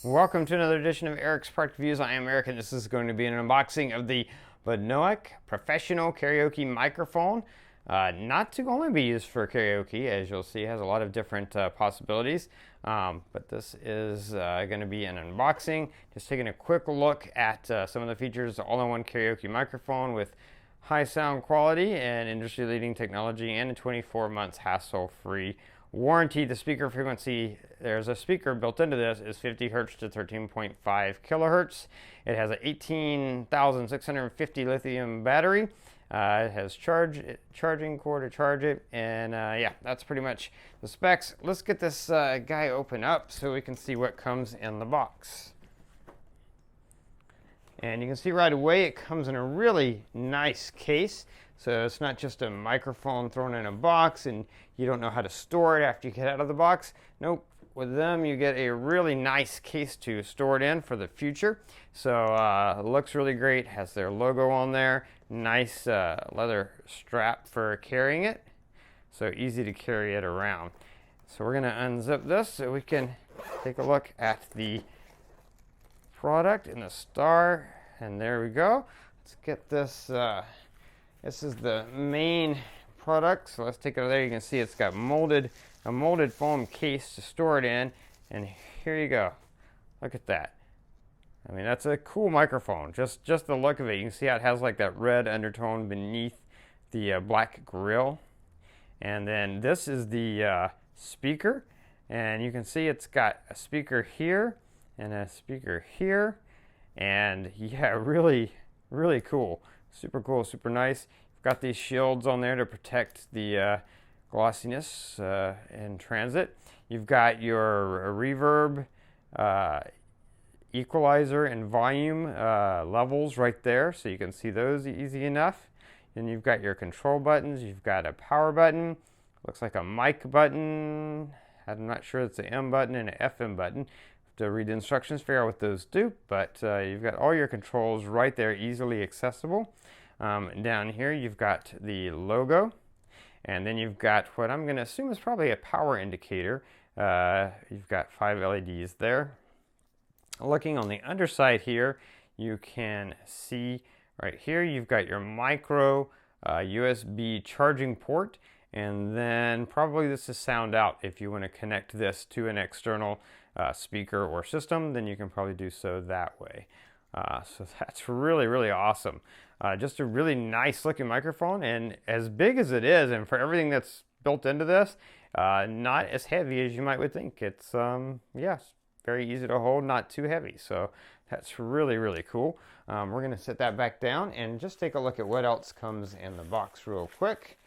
Welcome to another edition of Eric's Product Reviews. I am Eric, and this is going to be an unboxing of the Bonaok Professional Karaoke Microphone. Not to only be used for karaoke, as you'll see, it has a lot of different possibilities. But this is going to be an unboxing. Just taking a quick look at some of the features. All-in-one karaoke microphone with high sound quality and industry-leading technology, and a 24 months hassle-free warranty. The speaker frequency, there's a speaker built into this, is 50 hertz to 13.5 kilohertz. It has an 18,650 lithium battery. It has charging cord to charge it, and yeah, that's pretty much the specs. Let's get this guy open up so we can see what comes in the box. And you can see right away it comes in a really nice case. So it's not just a microphone thrown in a box and you don't know how to store it after you get out of the box. Nope, with them you get a really nice case to store it in for the future. So it looks really great, has their logo on there, nice leather strap for carrying it. So easy to carry it around. So we're gonna unzip this so we can take a look at the product and the star, and there we go. Let's get this. This is the main product, so let's take it over there. You can see it's got a molded foam case to store it in, and here you go. Look at that. I mean, that's a cool microphone. Just the look of it. You can see how it has like that red undertone beneath the black grill. And then this is the speaker, and you can see it's got a speaker here and a speaker here, and yeah, really cool. Super cool, super nice. You've got these shields on there to protect the glossiness in transit. You've got your reverb, equalizer, and volume levels right there, so you can see those easy enough. And you've got your control buttons. You've got a power button. Looks like a mic button. I'm not sure it's an M button and an FM button. To read the instructions, figure out what those do, but you've got all your controls right there, easily accessible. Down here you've got the logo, and then you've got what I'm going to assume is probably a power indicator. You've got 5 LEDs there. Looking on the underside here, you can see right here you've got your micro USB charging port, and then probably this is sound out. If you want to connect this to an external speaker or system, then you can probably do so that way. So that's really awesome. Just a really nice looking microphone, and as big as it is, and for everything that's built into this, not as heavy as you would think. It's yes, very easy to hold, not too heavy. So that's really cool. We're gonna set that back down and just take a look at what else comes in the box real quick.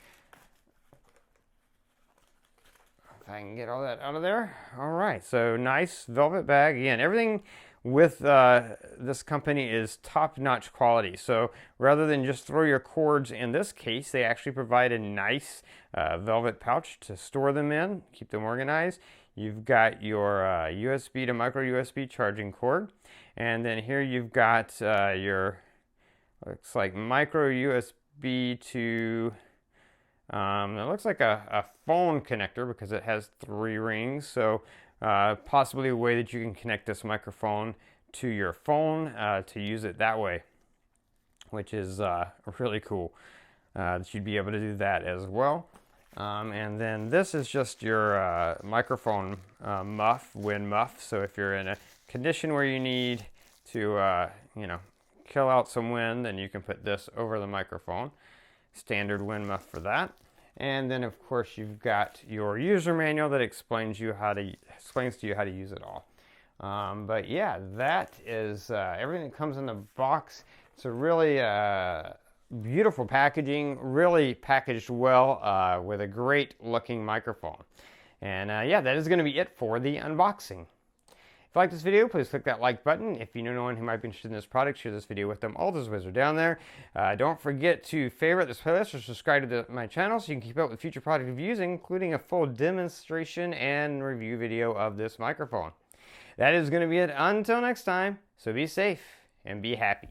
If I can get all that out of there. All right, so nice velvet bag. Again, everything with this company is top-notch quality. So rather than just throw your cords in this case, they actually provide a nice velvet pouch to store them in, keep them organized. You've got your USB to micro USB charging cord. And then here you've got your, looks like micro USB to, it looks like a phone connector because it has 3 rings. So possibly a way that you can connect this microphone to your phone to use it that way, which is really cool that you'd be able to do that as well. And then this is just your microphone muff, wind muff. So if you're in a condition where you need to, you know, kill out some wind, then you can put this over the microphone. Standard wind muff for that. And then of course you've got your user manual that explains to you how to use it all. But yeah, that is everything that comes in the box. It's a really beautiful packaging, really packaged well with a great looking microphone. And yeah, that is going to be it for the unboxing. If you like this video, please click that like button. If you know anyone who might be interested in this product, share this video with them. All those ways are down there. Don't forget to favorite this playlist or subscribe to my channel so you can keep up with future product reviews, including a full demonstration and review video of this microphone. That is going to be it until next time, so be safe and be happy.